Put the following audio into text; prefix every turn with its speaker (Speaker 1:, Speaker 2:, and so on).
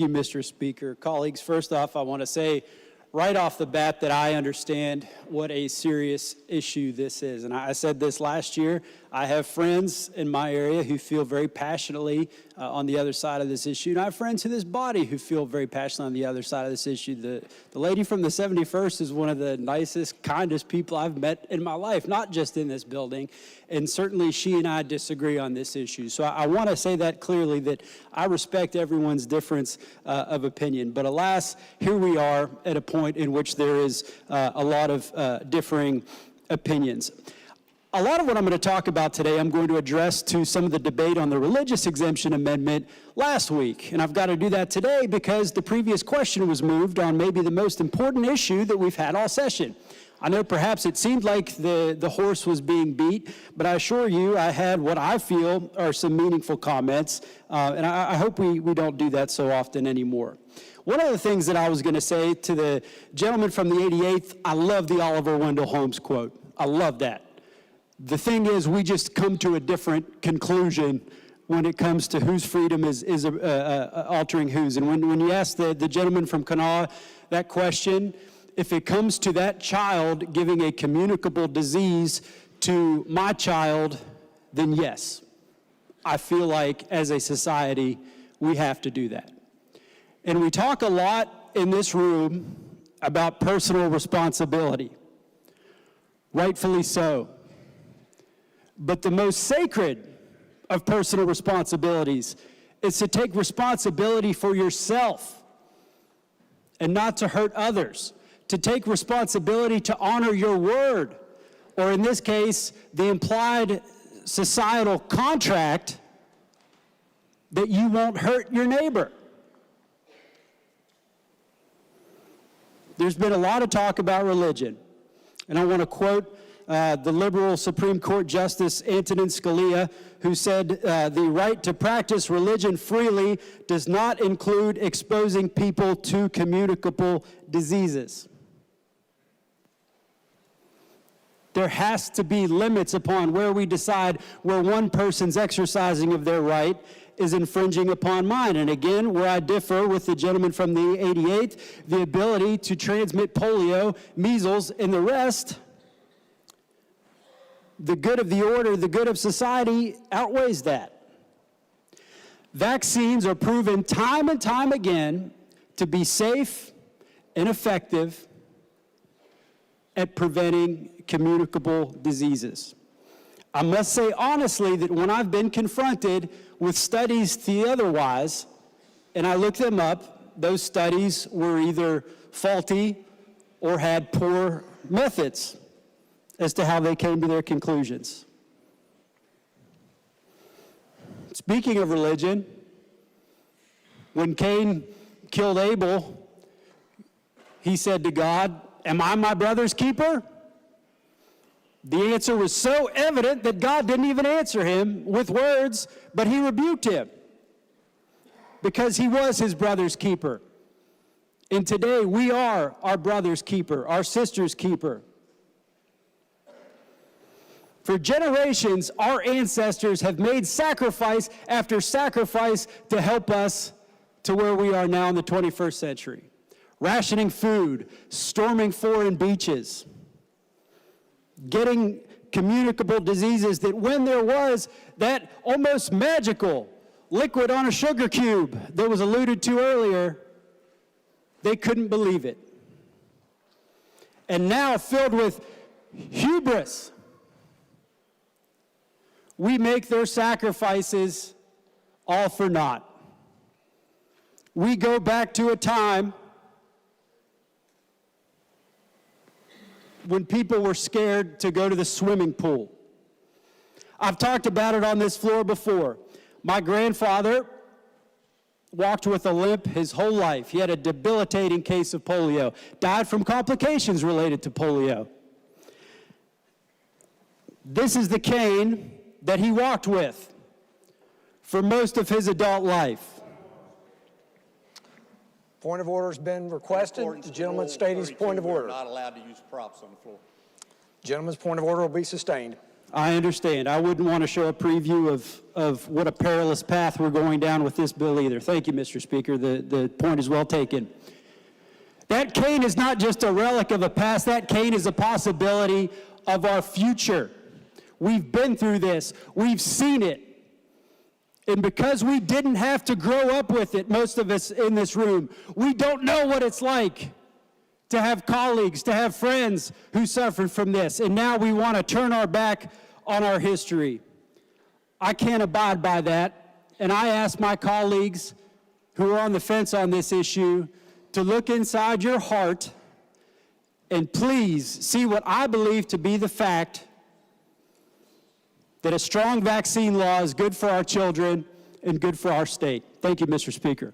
Speaker 1: Thank you, Mr. Speaker. Colleagues, first off, I want to say right off the bat that I understand what a serious issue this is. And I said this last year. I have friends in my area who feel very passionately on the other side of this issue. And I have friends in this body who feel very passionately on the other side of this issue. The lady from the 71st is one of the nicest, kindest people I've met in my life, not just in this building. And certainly she and I disagree on this issue. So I want to say that clearly, that I respect everyone's difference of opinion. But alas, here we are at a point in which there is a lot of differing opinions. A lot of what I'm going to talk about today, I'm going to address to some of the debate on the religious exemption amendment last week. And I've got to do that today because the previous question was moved on maybe the most important issue that we've had all session. I know perhaps it seemed like the horse was being beat, but I assure you I had what I feel are some meaningful comments, and I hope we don't do that so often anymore. One of the things that I was going to say to the gentleman from the 88th, I love the Oliver Wendell Holmes quote. I love that. The thing is, we just come to a different conclusion when it comes to whose freedom is altering whose. And when you ask the gentleman from Kanawha that question, if it comes to that child giving a communicable disease to my child, then yes, I feel like as a society, we have to do that. And we talk a lot in this room about personal responsibility, rightfully so. But the most sacred of personal responsibilities is to take responsibility for yourself and not to hurt others, to take responsibility to honor your word, or in this case, the implied societal contract that you won't hurt your neighbor. There's been a lot of talk about religion, and I want to quote the liberal Supreme Court Justice Antonin Scalia, who said, the right to practice religion freely does not include exposing people to communicable diseases. There has to be limits upon where we decide where one person's exercising of their right is infringing upon mine. And again, where I differ with the gentleman from the 88th, the ability to transmit polio, measles, and the rest, the good of the order, the good of society outweighs that. Vaccines are proven time and time again to be safe and effective at preventing communicable diseases. I must say honestly that when I've been confronted with studies to the otherwise, and I look them up, those studies were either faulty or had poor methods as to how they came to their conclusions. Speaking of religion, when Cain killed Abel, he said to God, "Am I my brother's keeper?" The answer was so evident that God didn't even answer him with words, but he rebuked him because he was his brother's keeper. And today we are our brother's keeper, our sister's keeper. For generations, our ancestors have made sacrifice after sacrifice to help us to where we are now in the 21st century. Rationing food, storming foreign beaches, getting communicable diseases that when there was that almost magical liquid on a sugar cube that was alluded to earlier, they couldn't believe it. And now, filled with hubris, we make their sacrifices all for naught. We go back to a time when people were scared to go to the swimming pool. I've talked about it on this floor before. My grandfather walked with a limp his whole life. He had a debilitating case of polio, died from complications related to polio. This is the cane that he walked with for most of his adult life.
Speaker 2: Point of order has been requested. The gentleman stated his point of order.
Speaker 3: Not allowed to use props on the floor.
Speaker 2: Gentleman's point of order will be sustained.
Speaker 1: I understand. I wouldn't want to show a preview of what a perilous path we're going down with this bill either. Thank you, Mr. Speaker. The point is well taken. That cane is not just a relic of a past. That cane is a possibility of our future. We've been through this. We've seen it. And because we didn't have to grow up with it, most of us in this room, we don't know what it's like to have colleagues, to have friends who suffered from this. And now we want to turn our back on our history. I can't abide by that. And I ask my colleagues who are on the fence on this issue to look inside your heart and please see what I believe to be the fact that a strong vaccine law is good for our children and good for our state. Thank you, Mr. Speaker.